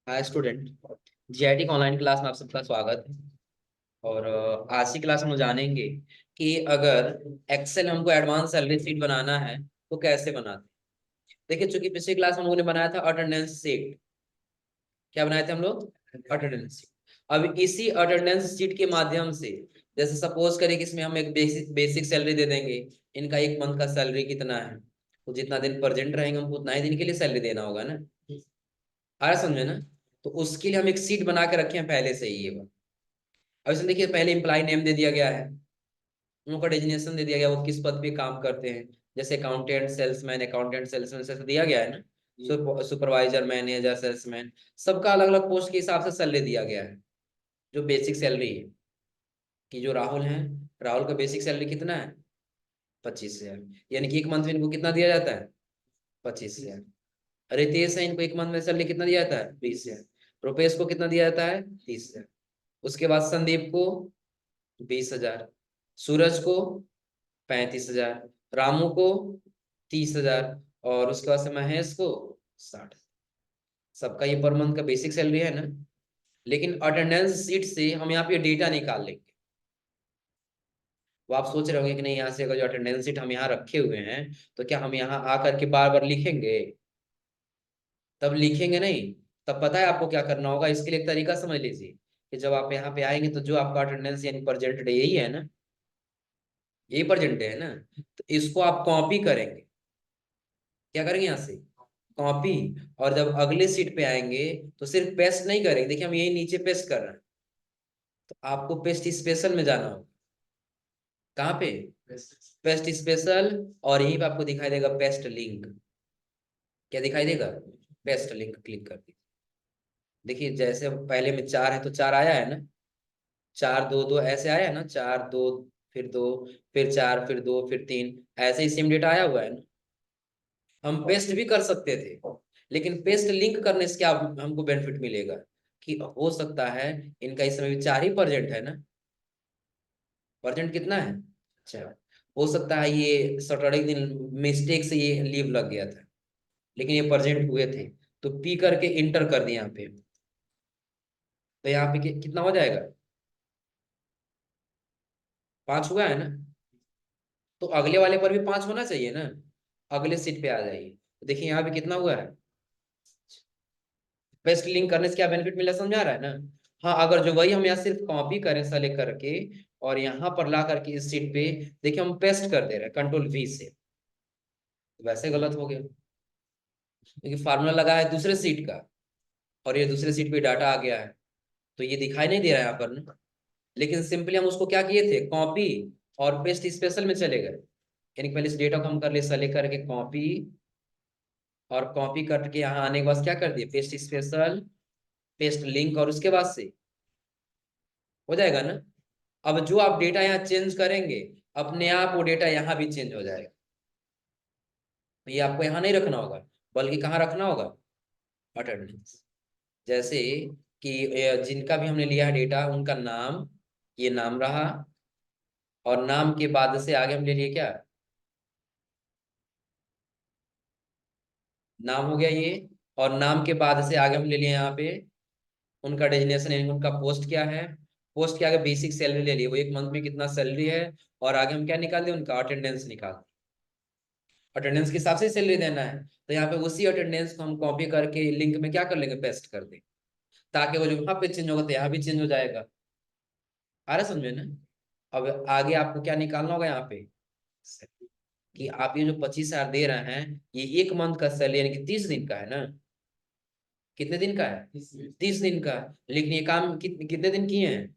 Hi student. GIT का online class में आप सबका स्वागत है। और आज की क्लास में हम जानेंगे कि अगर एक्सेल हमको एडवांस सैलरी शीट बनाना है तो कैसे बनाते हैं। देखिए, चूंकि पिछली क्लास में हम लोगों ने बनाया था अटेंडेंस शीट। क्या बनाए थे हम लोग? Attendance sheet. अब इसी अटेंडेंस शीट के माध्यम से, जैसे सपोज करें कि इसमें हम एक बेसिक बेसिक सैलरी दे देंगे। इनका एक मंथ का सैलरी कितना है, तो जितना दिन प्रेजेंट रहेंगे हमको उतना ही दिन के लिए सैलरी देना होगा ना। आ रहा समझे ना। तो उसके लिए हम एक सीट बना के रखे हैं पहले से ही ये बात। अब इसमें देखिए, पहले एम्प्लॉय नेम दे दिया गया है, उनका डेजिग्नेशन दे दिया गया, वो किस पद पे काम करते हैं। जैसे अकाउंटेंट सेल्समैन से दिया गया है ना। सुपरवाइजर, मैनेजर, सेल्समैन, सबका अलग अलग पोस्ट के हिसाब से सैलरी दिया गया है। जो बेसिक सैलरी है कि जो राहुल है, राहुल का बेसिक सैलरी कितना है? 25,000। यानी कि एक मंथ में इनको कितना दिया जाता है? 25,000। रितेश है, इनको एक मंथ में सैलरी कितना दिया जाता है? 20,000। रुपेश को कितना दिया जाता है? 30,000। उसके बाद संदीप को 20,000, सूरज को 35,000, रामू को 30,000, और उसके बाद से महेश को 60। सबका ये पर मंथ का बेसिक सैलरी है ना। लेकिन अटेंडेंस सीट से हम यहाँ पे डेटा निकाल लेंगे। वो आप सोच रहे होंगे कि नहीं, यहाँ से अगर जो अटेंडेंस सीट हम यहाँ रखे हुए हैं तो क्या हम यहाँ आकर के बार बार लिखेंगे? तब लिखेंगे नहीं। तब पता है आपको क्या करना होगा, इसके लिए एक तरीका समझ लीजिए कि जब आप यहाँ पे आएंगे तो जो आपका अटेंडेंस यानी प्रेजेंट डे यही है ना, यही प्रेजेंट डे है ना। तो इसको आप कॉपी करेंगे। क्या करेंगे? यहाँ से कॉपी। और जब अगले सीट पे आएंगे तो सिर्फ पेस्ट नहीं करेंगे। देखिए, हम यही नीचे पेस्ट कर रहे हैं, तो आपको पेस्ट स्पेशल में जाना होगा। कहाँ पे? Paste special. और यहीं पे आपको दिखाई देगा पेस्ट लिंक। क्या दिखाई देगा? पेस्ट लिंक क्लिक कर दीजिए। देखिए, जैसे पहले में 4 है तो 4 आया है ना। 4 2 2 ऐसे आया है ना, 4 2, फिर 2, फिर 4, फिर 2, फिर 3, ऐसे ही सेम डेटा आया हुआ है ना। हम पेस्ट भी कर सकते थे, लेकिन पेस्ट लिंक करने से क्या हमको बेनिफिट मिलेगा कि हो सकता है इनका इस समय भी 4 ही परसेंट है ना। परसेंट कितना है? अच्छा। हो सकता है ये सैटरडे दिन मिस्टेक से ये लीव लग गया था, लेकिन ये परसेंट हुए थे, तो पी करके इंटर कर दिए यहाँ पे। तो यहाँ पे कितना हो जाएगा? 5 हुआ है ना। तो अगले वाले पर भी 5 होना चाहिए ना। अगले सीट पे आ जाइए, तो देखिए यहाँ पे कितना हुआ है। पेस्ट लिंक करने से क्या बेनिफिट मिला, समझा रहा है ना। हाँ, अगर जो वही हम यहाँ सिर्फ कॉपी करें सेलेक्ट करके और यहाँ पर ला करके इस सीट पे, देखिए हम पेस्ट कर दे रहे हैं कंट्रोल वी से, तो वैसे गलत हो गया क्योंकि फार्मूला लगा है दूसरे सीट का, और ये दूसरे सीट पे डाटा आ गया है, तो ये दिखाई नहीं दे रहा है यहाँ पर ना। लेकिन सिंपली हम उसको क्या किए थे, कॉपी और पेस्ट स्पेशल में चले गए। यानी पहले इस डेटा को हम कर ले सेलेक्ट करके कॉपी, और कॉपी करके यहाँ आने के बाद क्या कर दिए, पेस्ट स्पेशल, पेस्ट लिंक, और उसके बाद से हो जाएगा ना। अब जो आप डेटा यहाँ चेंज करेंगे, अपने आप वो डेटा यहाँ भी चेंज हो जाएगा। तो ये आपको यहाँ नहीं रखना होगा, बल्कि कहाँ रखना होगा? अटेंडेंस। जैसे कि जिनका भी हमने लिया है डेटा, उनका नाम, ये नाम रहा, और नाम के बाद से आगे हम ले लिए क्या? नाम हो गया ये। और नाम के बाद से आगे हम ले लिए यहाँ पे उनका डेजिग्नेशन, यानी उनका पोस्ट क्या है। पोस्ट के आगे बेसिक सैलरी ले लिए, वो एक मंथ में कितना सैलरी है। और आगे हम क्या निकाल दें, उनका अटेंडेंस निकाल। अटेंडेंस के हिसाब से सैलरी देना है, तो यहाँ पे उसी अटेंडेंस को हम कॉपी करके लिंक में क्या कर लेंगे, पेस्ट कर दें, ताकि वो जो वहां पे चेंज होगा तो यहाँ भी चेंज हो जाएगा। आ रहा समझे ना। अब आगे आपको क्या निकालना होगा यहाँ पे, कि आप ये जो 25,000 दे रहे हैं, ये एक मंथ का सैलरी यानी कि 30 दिन का है ना। कितने दिन का है? 30 दिन का। लेकिन ये काम कितने दिन किए हैं?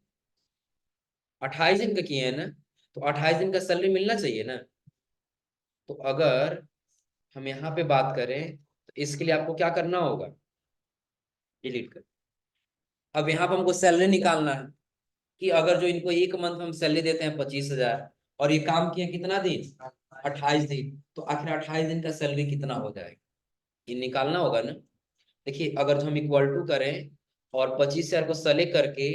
28 दिन का किए हैं ना। तो 28 दिन का सैलरी मिलना चाहिए ना। तो अगर हम यहाँ पे बात करें तो इसके लिए आपको क्या करना होगा, डिलीट कर। अब यहाँ पे हमको सैलरी निकालना है कि अगर जो इनको एक मंथ हम सैलरी देते हैं 25,000, और ये काम किए कितना दिन, 28 दिन, तो आखिर 28 दिन का सैलरी कितना हो जाएगा, ये निकालना होगा ना। देखिए, अगर हम इक्वल टू करें और 25,000 को सेलेक्ट करके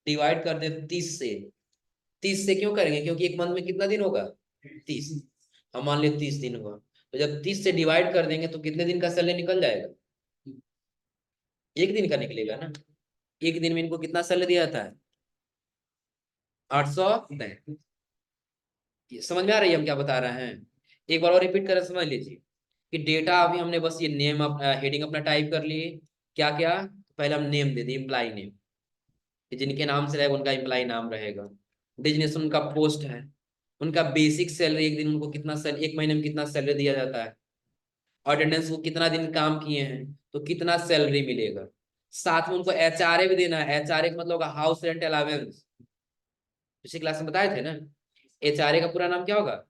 डिवाइड कर दे 30 से। 30 से क्यों करेंगे, क्योंकि एक मंथ में कितना दिन होगा, 30। हम मान लिया 30 दिन हुआ, तो जब 30 से डिवाइड कर देंगे तो कितने दिन का सैलरी निकल जाएगा? एक दिन का निकलेगा ना। एक दिन में इनको कितना सैलरी दिया था? 833। समझ में आ रही है हम क्या बता रहे हैं? एक बार और रिपीट कर समझ लीजिए कि डेटा अभी हमने बस ये नेम हेडिंग अपना टाइप कर लिए। क्या क्या? पहले हम नेम दे दिए, इम्प्लाई नेम, जिनके नाम से रहेगा उनका इम्प्लाई नाम रहेगा। डिजिग्नेशन उनका पोस्ट है। उनका बेसिक सैलरी, एक दिन उनको कितना सैलरी, एक महीने में कितना सैलरी दिया जाता है। अटेंडेंस, वो कितना दिन काम किए हैं तो कितना सैलरी मिलेगा। साथ में उनको एचआरए भी देना है। एचआरए का मतलब होगा हाउस रेंट अलावेंस। पिछली क्लास में बताए थे ना। एचआरए का पूरा नाम क्या होगा?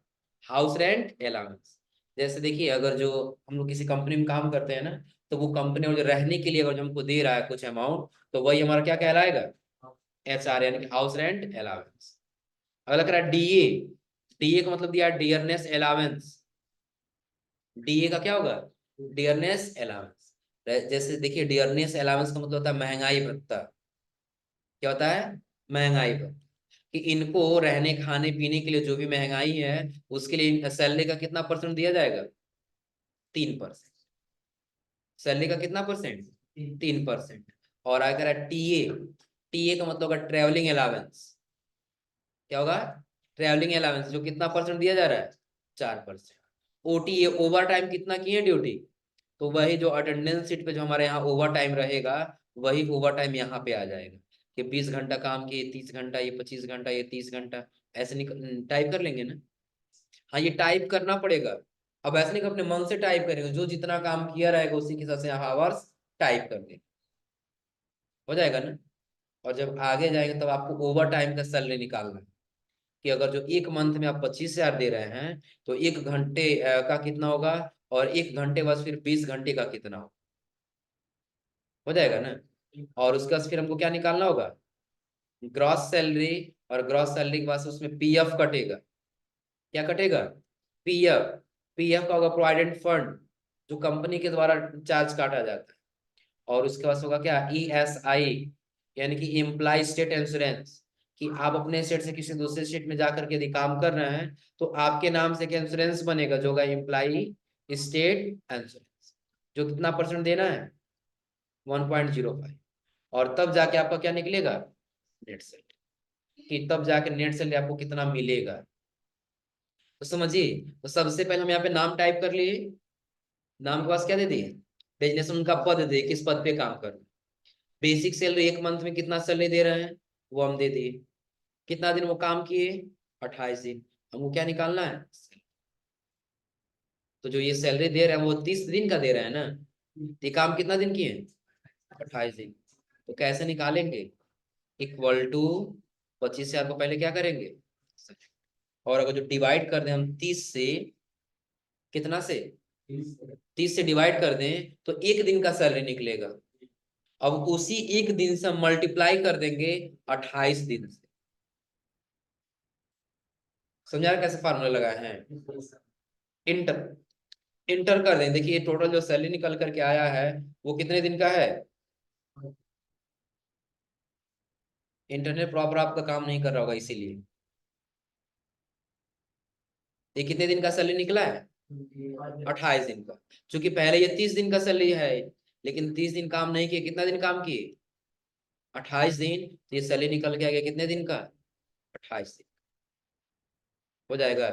House rent allowance. जैसे देखिए, अगर जो हम लोग किसी कंपनी में काम करते हैं ना, तो वो कंपनी और जो रहने के लिए अगर जो हमको दे रहा है कुछ अमाउंट, तो वही हमारा क्या कहलाएगा? एचआर, यानी कि हाउस रेंट अलाउंस। अगला कह रहा है डीए। डीए का मतलब दिया डियरनेस अलाउंस। डीए का क्या होगा? Dearness allowance. जैसे देखिए, डियरनेस अलाउंस का मतलब होता है महंगाई भत्ता। क्या होता है? महंगाई भत्ता। कि इनको रहने खाने पीने के लिए जो भी महंगाई है, उसके लिए सैलरी का कितना परसेंट दिया जाएगा? 3%। सैलरी का कितना परसेंट? 3%। और अगर है टीए। टीए का मतलब होगा ट्रेवलिंग अलावेंस। क्या होगा? ट्रेवलिंग अलावेंस, जो कितना परसेंट दिया जा रहा है? 4%। ओटीए, ओवर टाइम कितना किए ड्यूटी, तो वही जो अटेंडेंस शीट पे जो हमारे यहाँ ओवर टाइम रहेगा, वही ओवर टाइम यहाँ पे आ जाएगा। कि 20 घंटा काम किए, 30 घंटा, ये 25 घंटा, ये 30 घंटा। ऐसे टाइप कर लेंगे ना। हाँ, ये टाइप करना पड़ेगा। अब ऐसे नहीं कि अपने मन से टाइप करेंगे, जो जितना काम किया रहेगा उसी के हिसाब से यहाँ आवर्स टाइप कर देंगे। हो जाएगा ना। और जब आगे जाएंगे तब आपको ओवर टाइम का सैलरी निकालना है। कि अगर जो एक मंथ में आप 25,000 दे रहे हैं, तो 1 घंटे का कितना होगा, और 1 घंटे बाद फिर 20 घंटे का कितना होगा। हो जाएगा ना। और उसके बाद फिर हमको क्या निकालना होगा? Gross salary. और ग्रॉस सैलरी के बाद उसमें पीएफ कटेगा। क्या कटेगा? पीएफ। पीएफ का होगा प्रोविडेंट फंड, जो कंपनी के द्वारा चार्ज काटा जाता है। और उसके बाद होगा क्या? ईएसआई, यानी कि एम्प्लॉय स्टेट इंश्योरेंस। कि आप अपने स्टेट से किसी दूसरे स्टेट में जाकर के यदि काम कर रहे हैं, तो आपके नाम से एक इंश्योरेंस बनेगा, जो होगा एम्प्लॉय स्टेट इंश्योरेंस। जो कितना परसेंट देना है? 1.05। और तब जाके आपका क्या निकलेगा? Net salary. कि तब जाके नेट सैलरी आपको कितना मिलेगा। तो समझिए, तो सबसे पहले हम यहाँ पे नाम टाइप कर लिए। नाम के पास क्या दे दिए? डेजिग्नेशन उनका पद दे दिए, किस पद पे काम कर रहे हैं। बेसिक सैलरी, एक मंथ में कितना सैलरी दे रहे हैं, वो हम दे दिए। कितना दिन वो काम किए? 28 दिन। हमको क्या निकालना है? तो जो ये सैलरी दे रहे हैं वो 30 दिन का दे रहे हैं ना। ये काम कितना दिन किए? 28 दिन। तो कैसे निकालेंगे? इक्वल टू 25,000 को पहले क्या करेंगे? और अगर जो डिवाइड कर दें हम 30 से, कितना से? 30 से डिवाइड कर दें तो एक दिन का सैलरी निकलेगा। अब उसी एक दिन से हम मल्टीप्लाई कर देंगे 28 दिन से। समझा कैसे फार्मूला लगाए हैं? इंटर। इंटर कर दें, देखिए टोटल जो सैलरी निकल करके आया है, वो कितने दिन का है? इंटरनेट प्रॉपर आपका काम नहीं कर रहा होगा, इसीलिए। ये कितने दिन का सैलरी निकला है? 28 दिन का। क्योंकि पहले ये 30 दिन का सैलरी है, लेकिन 30 दिन काम नहीं किए, कितना दिन काम किए? 28 दिन। तो ये सैलरी निकल के आ गया कितने दिन का? 28 दिन। हो जाएगा।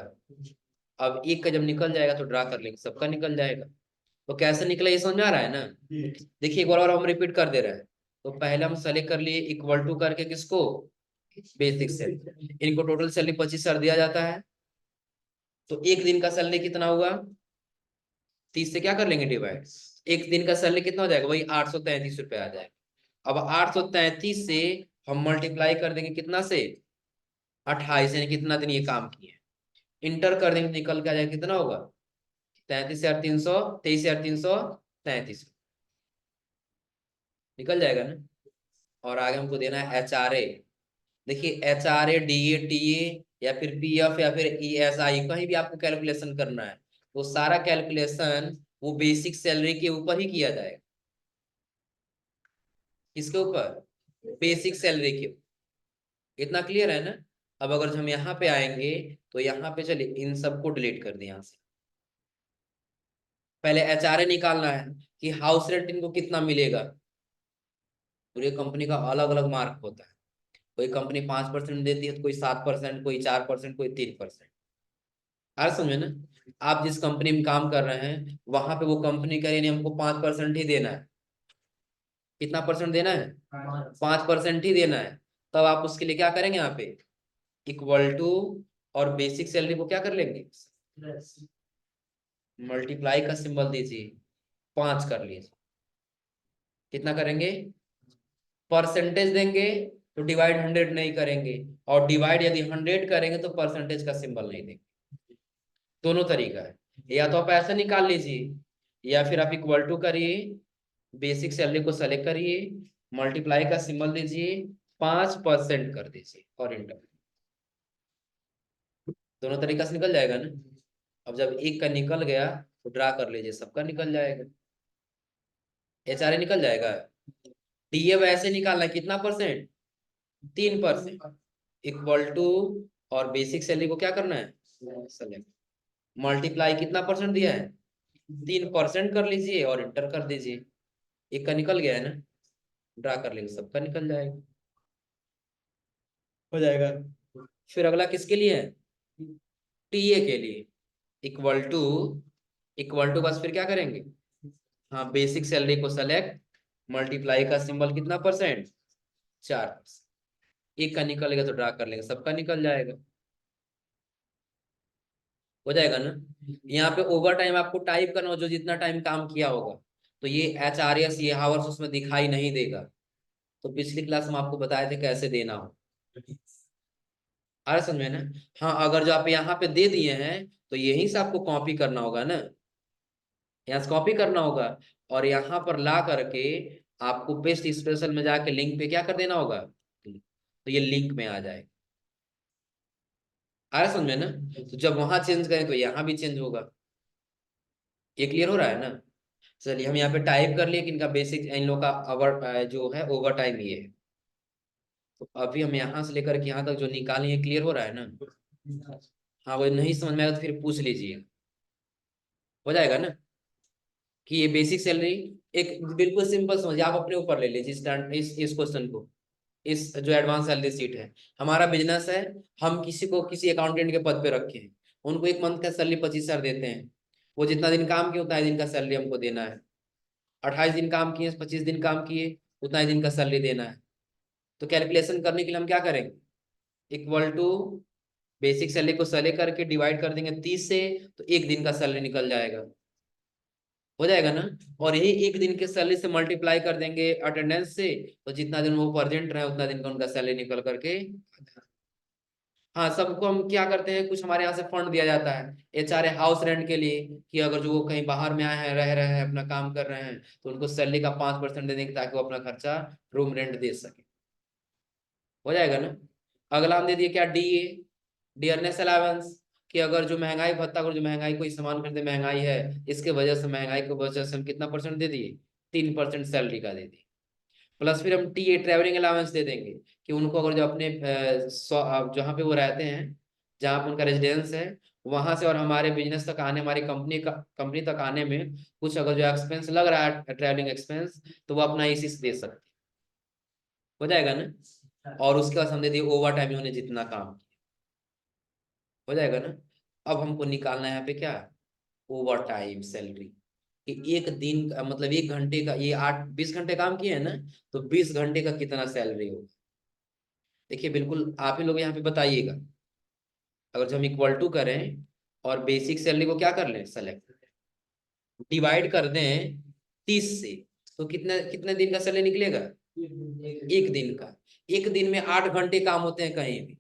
अब एक का जब निकल जाएगा तो ड्रा कर लेंगे, सबका निकल जाएगा। तो कैसे निकला ये समझ में आ रहा है ना। देखिए, एक बार और हम रिपीट कर दे रहे हैं। तो पहले हम सेलेक्ट कर लिए इक्वल टू करके, किसको? Basic salary. इनको टोटल सैलरी 25,000 दिया जाता है। तो एक दिन का सैलरी कितना हुआ? 30 से क्या कर लेंगे डिवाइड। एक दिन का सैलरी कितना हो जाएगा? वही 833 रुपये आ जाएगा। अब 833 से हम मल्टीप्लाई कर देंगे कितना से? 28, यानी कितना दिन ये काम किए। इंटर कर देंगे, निकल के आ जाएगा कितना होगा? 33,300, 23,333 निकल जाएगा ना। और आगे हमको देना है एचआरए। देखिए, एचआरए, डीए, टीए, या फिर पीएफ, या फिर ईएसआई, कहीं भी आपको कैलकुलेशन करना है, वो सारा कैलकुलेशन वो बेसिक सैलरी के ऊपर ही किया जाएगा। किसके ऊपर? बेसिक सैलरी के। इतना क्लियर है ना। अब अगर हम यहाँ पे आएंगे, तो यहाँ पे चलिए इन सबको डिलीट कर दें यहाँ से। पहले एचआरए निकालना है कि हाउस रेंट इनको कितना मिलेगा। पूरी कंपनी का अलग अलग मार्क होता है। कोई कंपनी 5% देती है, तो कोई 7%, कोई 4%, कोई 3%। आ समझे ना। आप जिस कंपनी में काम कर रहे हैं वहां पे वो कंपनी कह रही नहीं हमको 5% ही देना है। कितना परसेंट देना है? 5% ही देना है। तब आप उसके लिए क्या करेंगे यहाँ पे, इक्वल टू, और बेसिक सैलरी को क्या कर लेंगे, मल्टीप्लाई का सिंबल दीजिए, 5 कर लीजिए। कितना करेंगे, परसेंटेज देंगे तो डिवाइड 100 नहीं करेंगे, और डिवाइड यदि 100 करेंगे तो परसेंटेज का सिंबल नहीं देंगे। दोनों तरीका है। या तो आप ऐसे निकाल लीजिए, या फिर आप इक्वल टू करिए, बेसिक सैलरी को सेलेक्ट करिए, मल्टीप्लाई का सिंबल दीजिए, 5% कर दीजिए और इंटर। दोनों तरीका से निकल जाएगा ना। अब जब एक का निकल गया तो ड्रा कर लीजिए, सबका निकल जाएगा, एचआरए निकल जाएगा। डीए वैसे निकालना है, कितना परसेंट, 3%, इक्वल टू, और बेसिक सैलरी को क्या करना है, सेलेक्ट, मल्टीप्लाई कितना परसेंट दिया है, 3% कर लीजिए और इंटर कर दीजिए। एक का निकल गया है ना, ड्रा कर लेंगे, सबका निकल जाएगा, हो जाएगा। फिर अगला किसके लिए है, टीए के लिए, इक्वल टू, इक्वल टू बस फिर क्या करेंगे, हाँ बेसिक सैलरी को सेलेक्ट, मल्टीप्लाई का सिंबल कितना परसेंट, 4%। एक का निकलेगा तो ड्रा कर लेंगे, सबका निकल जाएगा, हो जाएगा ना। यहाँ पे ओवर टाइम आपको टाइप करना हो, जो जितना टाइम काम किया होगा, तो ये HRS ये हावर्स उसमें दिखाई नहीं देगा। तो पिछली क्लास में आपको बताए थे कैसे देना हो, आ रहा समझ में ना। हाँ अगर जो आप यहाँ पे दे दिए हैं तो यहीं से आपको कॉपी करना होगा ना, यहाँ से कॉपी करना होगा, और यहाँ पर ला करके आपको पेस्ट स्पेशल में जाके लिंक पे क्या कर देना होगा, तो ये लिंक में आ जाएगा। आ रहा समझ में ना। तो जब वहां चेंज करें तो यहाँ भी चेंज होगा। ये क्लियर हो रहा है ना। चलिए हम यहाँ पे टाइप कर लिए कि इनका बेसिक, इन लोग का आवर जो है ओवर टाइम ये है। तो अभी हम यहाँ से लेकर के यहाँ तक जो निकालें, ये क्लियर हो रहा है ना। हाँ वो नहीं समझ में आएगा तो फिर पूछ लीजिए, हो जाएगा ना। कि ये बेसिक सैलरी, एक बिल्कुल सिंपल समझिए, आप अपने ऊपर ले लीजिए इस क्वेश्चन को। इस जो एडवांस सैलरी सीट है, हमारा बिजनेस है, हम किसी को किसी अकाउंटेंट के पद पे रखे हैं, उनको एक मंथ का सैलरी 25,000 देते हैं। वो जितना दिन काम किए उतना ही दिन का सैलरी हमको देना है। 28 दिन काम किए, 25 दिन काम किए, उतना ही दिन का सैलरी देना है। तो कैलकुलेशन करने के लिए हम क्या करेंगे, इक्वल टू, बेसिक सैलरी को सेलेक्ट करके डिवाइड कर देंगे 30 से, तो एक दिन का सैलरी निकल जाएगा, हो जाएगा ना। और यही एक दिन के सैलरी से मल्टीप्लाई कर देंगे अटेंडेंस से, तो जितना दिन वो प्रेजेंट रहे उतना दिन का उनका सैलरी निकल करके। हाँ सबको हम क्या करते हैं, कुछ हमारे यहाँ से फंड दिया जाता है HRA हाउस रेंट के लिए, कि अगर जो वो कहीं बाहर में आए हैं, रह रहे हैं, अपना काम कर रहे हैं, तो उनको सैलरी का 5% दे देंगे ताकि वो अपना खर्चा, रूम रेंट दे सके, हो जाएगा ना। अगला हम दे दिए क्या, DA, डियरनेस अलावेंस, कि अगर जो महंगाई भत्ता, अगर जो महंगाई, कोई सामान खरीदने महंगाई है, इसके वजह से, महंगाई की वजह से हम कितना परसेंट दे दिए, 3% सैलरी का दे दिए। प्लस फिर हम टीए ट्रैवलिंग अलाउंस दे देंगे, कि उनको अगर जो अपने जहाँ पे वो रहते हैं, जहाँ पे उनका रेजिडेंस है, वहां से और हमारे बिजनेस तक आने, हमारी कंपनी तक आने में कुछ अगर जो एक्सपेंस लग रहा है, ट्रैवलिंग एक्सपेंस, तो वो अपना इसी से दे सकते हैं, हो जाएगा ना। और उसके बाद हम दे दिए ओवर टाइम उन्होंने जितना काम किया, हो जाएगा ना। अब हमको निकालना है यहाँ पे क्या, ओवर टाइम सैलरी, कि एक दिन का मतलब 1 घंटे का, ये 20 घंटे काम किए हैं ना, तो 20 घंटे का कितना सैलरी होगा। देखिए बिल्कुल आप ही लोग यहाँ पे बताइएगा, अगर जो हम इक्वल टू करें और बेसिक सैलरी को क्या कर लें, सेलेक्ट, डिवाइड कर दें 30 से, तो कितने कितने दिन का सैलरी निकलेगा, एक दिन का। एक दिन में 8 घंटे काम होते हैं कहीं भी,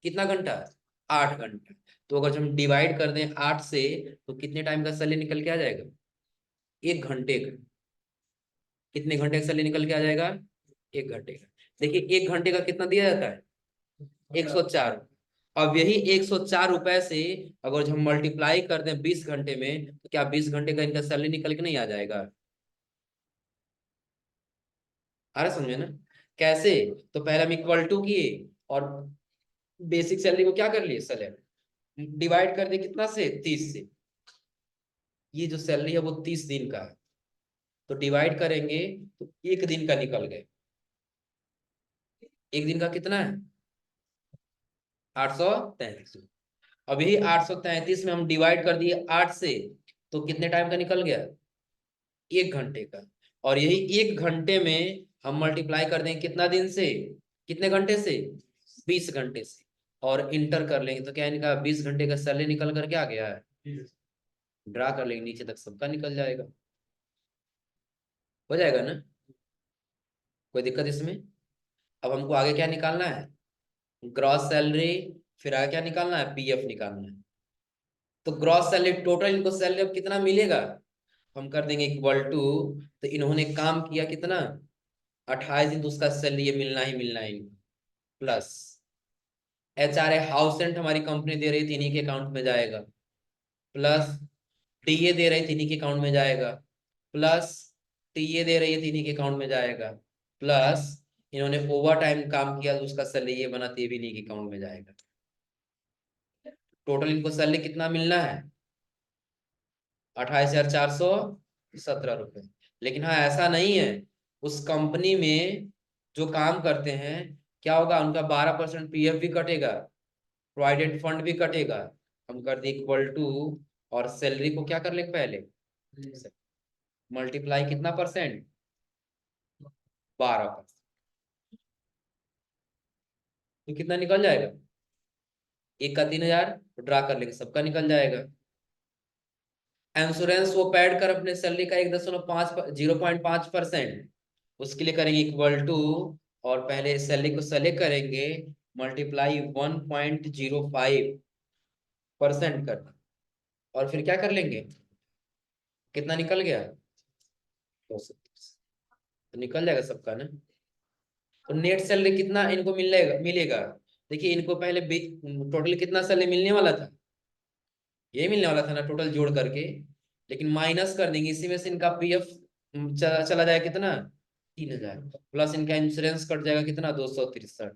कितना घंटा, 8 घंटा। तो अगर जो हम डिवाइड कर दें 8 से, तो कितने टाइम का सैलरी निकल के आ जाएगा, 1 घंटे का। कितने घंटे का सैलरी निकल के आ जाएगा, 1 घंटे का। देखिए 1 घंटे का कितना दिया जाता है, 104। अब यही 104 रुपए से अगर जो हम मल्टीप्लाई कर दें 20 घंटे में, तो क्या 20 घंटे का इनका सैलरी निकल के नहीं आ जाएगा। आ रहा समझे ना। कैसे, तो पहले हम इक्वल टू किए, और बेसिक सैलरी को क्या कर लिए, सैलरी डिवाइड कर दिए कितना से, 30 से। ये जो सैलरी है वो 30 दिन का है, तो डिवाइड करेंगे तो एक दिन का निकल गए। एक दिन का कितना है? 833। अब यही 833 में हम डिवाइड कर दिए 8 से, तो कितने टाइम का निकल गया? 1 घंटे का। और यही 1 घंटे में हम मल्टीप्लाई कर देंगे कितना दिन से, कितने घंटे से? 20 घंटे से। और इंटर कर लेंगे तो क्या इनका 20 घंटे का सैलरी निकल करके आ गया है। ड्रा कर लेंगे, नीचे तक सबका निकल जाएगा। हो जाएगा ना? कोई दिक्कत इसमें? अब हमको आगे क्या निकालना है? Gross salary. फिर आगे क्या निकालना है? पीएफ निकालना है। तो ग्रॉस सैलरी टोटल इनको सैलरी अब कितना मिलेगा? हम कर देंगे इक्वल टू, तो इन्होंने काम किया कितना? 28 दिन, तो उसका सैलरी ये मिलना ही मिलना है इनको। प्लस HRA हाउस रेंट हमारी कंपनी दे रही थी, इन्हीं के अकाउंट में जाएगा। प्लस टीए दे रही थी, इन्हीं के अकाउंट में जाएगा। प्लस टीए दे रही है, इन्हीं के अकाउंट में जाएगा। प्लस इन्होंने ओवर टाइम काम किया तो उसका सैलरी ये बना, तो ये भी इन्हीं के अकाउंट में जाएगा। टोटल इनको सैलरी कितना मिलना है? 28,417 रुपए। लेकिन हाँ, ऐसा नहीं है। उस कंपनी में जो काम करते हैं, क्या होगा, उनका 12% पीएफ भी कटेगा, प्रोविडेंट फंड भी कटेगा। हम कर दिए इक्वल टू, और सैलरी को क्या कर ले पहले, मल्टीप्लाई कितना परसेंट? 12%। तो कितना निकल जाएगा? एक का 3,000, ड्रा कर लेंगे, सबका निकल जाएगा। इंश्योरेंस वो पैड कर अपने सैलरी का 0.5%, उसके लिए करेंगे इक्वल टू, और पहले सैलरी को सेलेक्ट करेंगे, मल्टीप्लाई 1.05% करना, और फिर क्या कर लेंगे, कितना निकल गया? 230। तो निकल जाएगा सबका ना। तो नेट सैलरी कितना इनको मिलेगा मिलेगा? देखिए, इनको पहले टोटल कितना सैलरी मिलने वाला था? ये मिलने वाला था ना टोटल जोड़ करके। लेकिन माइनस कर देंगे, इसी में से इनका पीएफ चला जाएगा कितना? 3,000। प्लस इनका इंश्योरेंस कट जाएगा कितना? 263।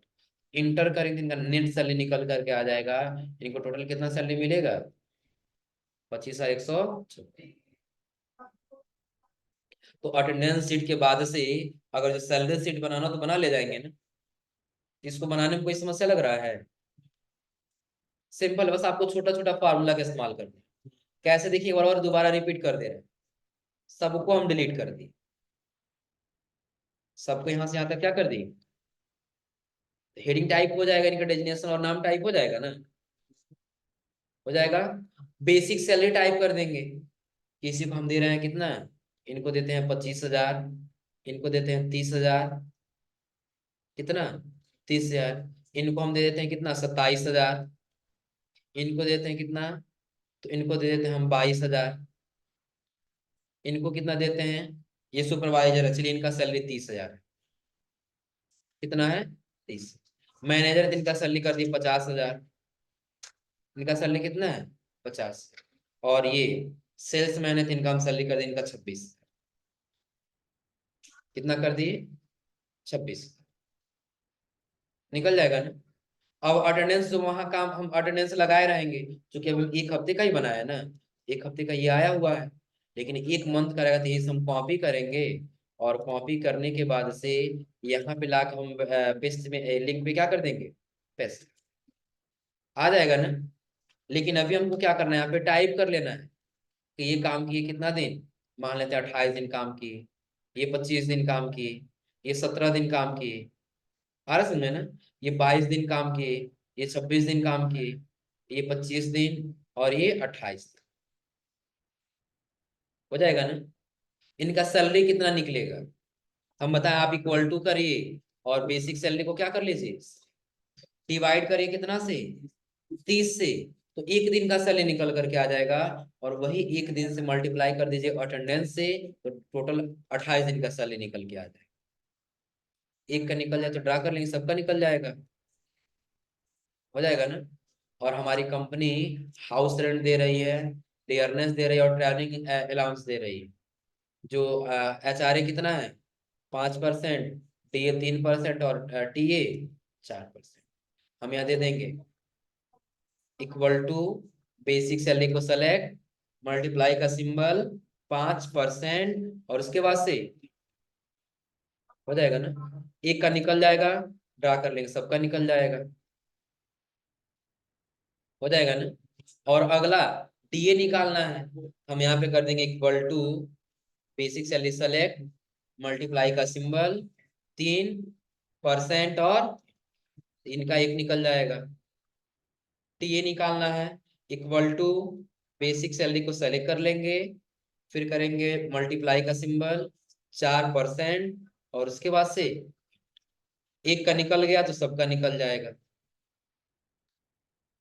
इंटर करेंगे, इनका नेट सैलरी निकल करके आ जाएगा। इनको टोटल कितना सैलरी मिलेगा? 25,126। तो अटेंडेंस शीट के बाद से अगर जो सैलरी शीट बनाना तो बना ले जाएंगे ना। इसको बनाने में कोई समस्या लग रहा है? सिंपल, बस आपको छोटा छोटा फार्मूला का इस्तेमाल करना है। कैसे? देखिए, और दोबारा रिपीट कर दे रहे हैं। सबको हम डिलीट कर दिए, सबको यहां से यहां तक क्या कर दी, हेडिंग टाइप हो जाएगा, इनका डेजिग्नेशन और नाम टाइप हो जाएगा ना। हो जाएगा। बेसिक सैलरी टाइप कर देंगे। किसी को हम दे रहे हैं कितना, इनको देते हैं 25,000, इनको देते हैं 30,000, कितना, 30,000। इनको हम दे देते हैं कितना, 27,000। इनको देते हैं कितना, तो इनको दे देते हैं हम 22,000। इनको कितना देते हैं, ये सुपरवाइजर है, चलिए इनका सैलरी 30,000 है। कितना है? 30। मैनेजर, इनका सैलरी कर दी 50,000। इनका सैलरी कितना है? 50। और ये सेल्स मैन है, तो इनका हम सैलरी कर दी इनका 26। कितना कर दिए? 26। निकल जाएगा ना। अब अटेंडेंस, जो वहां काम हम अटेंडेंस लगाए रहेंगे, क्योंकि अभी 1 हफ्ते का ही बनाया है ना, 1 हफ्ते का ये आया हुआ है। लेकिन 1 मंथ का रहेगा, तो ये हम कॉपी करेंगे। और कॉपी करने के बाद से यहाँ पे लाकर हम पेस्ट में, लिंक पे क्या कर देंगे, पेस्ट। आ जाएगा ना। लेकिन अभी हमको क्या करना है, यहाँ पे टाइप कर लेना है कि ये काम किए कितना दिन, मान लेते हैं 28 दिन काम किए, ये 25 दिन काम किए, ये 17 दिन काम किए। आ रहा समझ में ना? ये 22 दिन काम किए, ये 26 दिन काम किए, ये 25 दिन, और ये 28 दिन। हो जाएगा ना। इनका सैलरी कितना निकलेगा, हम बताएं, आप इक्वल टू करिए, और बेसिक सैलरी को क्या कर लीजिए, डिवाइड करिए कितना से, 30 से। तो 1 दिन का सैलरी निकल करके आ जाएगा। और वही 1 दिन से मल्टीप्लाई कर दीजिए अटेंडेंस से, तो टोटल 28 दिन का सैलरी निकल के आ जाएगा। एक का निकल जाए तो ड्रा कर लेंगे, सबका निकल जाएगा। हो जाएगा ना। और हमारी कंपनी हाउस रेंट दे रही है, डियरनेस दे रही है, और ट्रैवलिंग अलाउंस दे रही है। जो HRA कितना है, 5%, टीए 3%, और टीए 4%। हम यहाँ दे देंगे इक्वल टू, बेसिक सैलरी को सेलेक्ट, मल्टीप्लाई का सिंबल, 5%, और उसके बाद से हो जाएगा ना। एक का निकल जाएगा, ड्रा कर लेंगे, सबका निकल जाएगा, हो जाएगा ना। और अगला डीए निकालना है, हम यहाँ पे कर देंगे equal to basic salary select multiply का सिंबल 3% और इनका एक निकल जाएगा। टीए निकालना है, इक्वल टू बेसिक सैलरी को सेलेक्ट कर लेंगे, फिर करेंगे मल्टीप्लाई का सिंबल 4% और उसके बाद से एक का निकल गया तो सबका निकल जाएगा,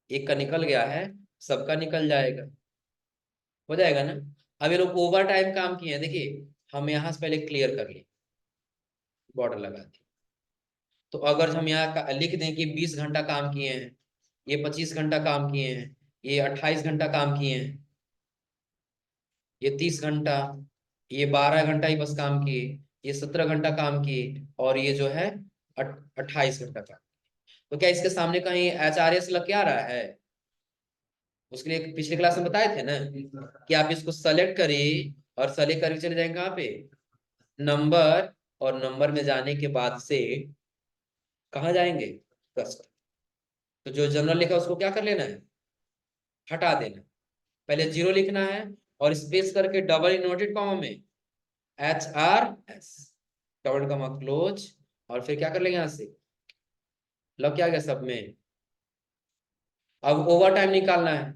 एक का निकल गया है सबका निकल जाएगा, हो जाएगा ना। अब ये लोग ओवर टाइम काम किए हैं, देखिए हम यहाँ से पहले क्लियर कर लिए, बॉर्डर लगा दी। तो अगर हम यहाँ लिख दें कि 20 घंटा काम किए हैं, ये 25 घंटा काम किए हैं, ये 28 घंटा काम किए हैं, ये 30 घंटा, ये 12 घंटा ही बस काम किए, ये 17 घंटा काम किए और ये जो है 28 घंटा काम। तो क्या इसके सामने कहीं HRS लग के आ रहा है? उसके लिए पिछले क्लास में बताए थे ना कि आप इसको सेलेक्ट करिए और सेलेक्ट करके चले जाएंगे कहाँ पे, नंबर, और नंबर में जाने के बाद से कहाँ जाएंगे, कस्ट। तो जो जनरल लिखा है उसको क्या कर लेना है, हटा देना। पहले 0 लिखना है और स्पेस करके डबल इन्वर्टेड कॉमा में HRS डबल कॉमा क्लोज, और फिर क्या कर लेंगे यहाँ से, लग क्या गया सब में। अब ओवर टाइम निकालना है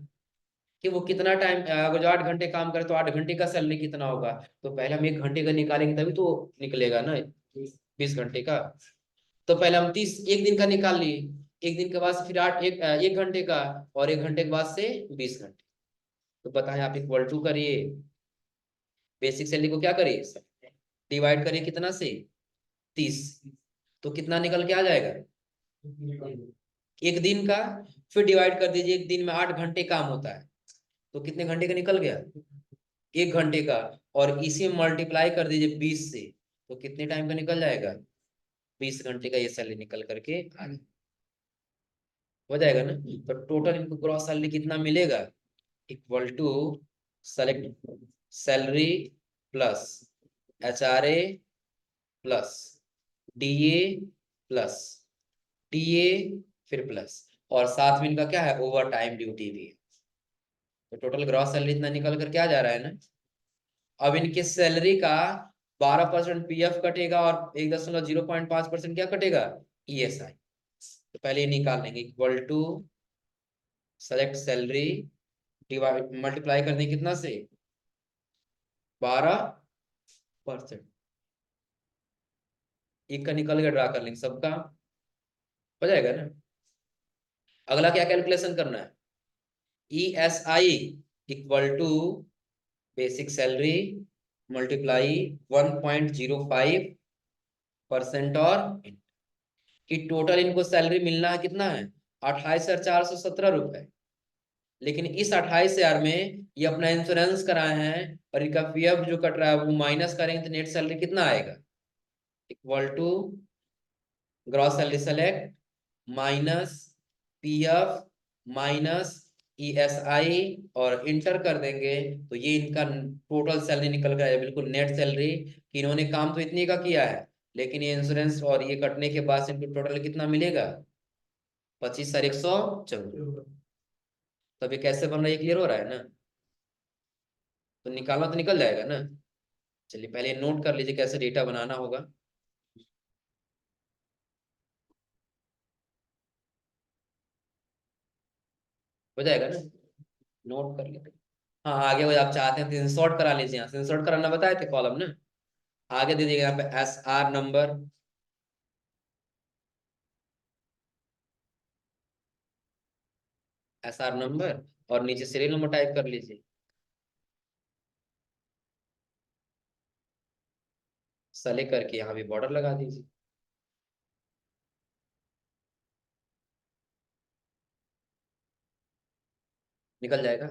कि वो कितना टाइम, अगर जो 8 घंटे काम करे तो 8 घंटे का सैलरी कितना होगा। तो पहले हम 1 घंटे का निकालेंगे तभी तो निकलेगा ना 20 घंटे का। तो पहले हम 1 दिन का निकाल लिए, 1 दिन के बाद से फिर 1 घंटे का, और 1 घंटे के बाद से 20 घंटे। तो बताएं आप, इक्वल टू करिए, बेसिक सैलरी को क्या करिए, डिवाइड करिए कितना से, 30। तो कितना निकल के आ जाएगा, 1 दिन का। फिर डिवाइड कर दीजिए, 1 दिन में 8 घंटे काम होता है, तो कितने घंटे का निकल गया, 1 घंटे का। और इसी में मल्टीप्लाई कर दीजिए 20 से, तो कितने टाइम का निकल जाएगा, 20 घंटे का ये सैलरी निकल करके आ जाए, हो जाएगा ना। तो टोटल इनको ग्रॉस सैलरी कितना मिलेगा, equal to select salary plus HRA plus DA plus TA फिर प्लस, और साथ में इनका क्या है, ओवर टाइम ड्यूटी भी है। तो टोटल ग्रॉस सैलरी इतना निकल कर क्या जा रहा है ना। अब इनके सैलरी का 12% PF कटेगा और 1.05% क्या कटेगा, ESI। तो पहले ये निकाल लेंगे, equal to select salary divide multiply कर देंगे कितना से, 12%। एक का निकल के ड्रा कर लेंगे, सबका हो जाएगा ना। अगला क्या कैलकुलेशन करना है, ESI equal to basic salary multiply 1.05% और कि टोटल इनको सैलरी मिलना है कितना है, 28,417 रुपए। लेकिन इस 28,000 में ये अपना इंश्योरेंस कराए हैं और इनका PF जो कट रहा है वो माइनस करेंगे तो नेट सैलरी कितना आएगा, equal to gross salary select minus PF minus ESI और इंटर कर देंगे। तो ये इनका टोटल सैलरी निकल कर आएगा, बिल्कुल नेट सैलरी, कि इन्होंने काम तो इतने का किया है लेकिन ये इंश्योरेंस और ये कटने के बाद से इनको टोटल कितना मिलेगा, 25,114। तो अभी कैसे बन रहा है ये क्लियर हो रहा है ना। तो निकालना तो निकल जाएगा ना। चलिए पहले नोट कर लीजिए कैसे डेटा बनाना होगा। हो जाएगा ना, नोट कर लीजिए। हाँ आगे वो आप चाहते हैं तो इंसर्ट करा लीजिए, यहाँ से इंसर्ट कराना बताए थे कॉलम ना। आगे दे दीजिएगा यहाँ पे SR नंबर, SR नंबर, और नीचे सीरियल नंबर टाइप कर लीजिए। सेलेक्ट करके यहाँ भी बॉर्डर लगा दीजिए, निकल जाएगा।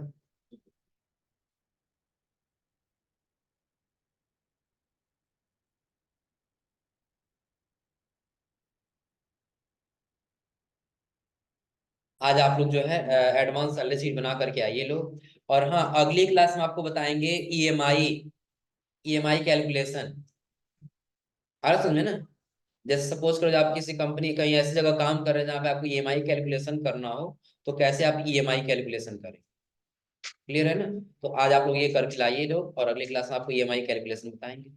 आज आप लोग जो है एडवांस सैलरी शीट बना करके आइए लोग। और हाँ अगली क्लास में आपको बताएंगे EMI, EMI कैलकुलेशन। आ रहा समझ में ना। जैसे सपोज करो आप किसी कंपनी कहीं ऐसी जगह काम कर रहे हैं जहाँ पे आपको ईएमआई कैलकुलेशन करना हो, तो कैसे आप ईएमआई कैलकुलेशन करें। क्लियर है ना। तो आज आप लोग ये करके लाइए लोग, और अगली क्लास में आपको ईएमआई कैलकुलेशन बताएंगे।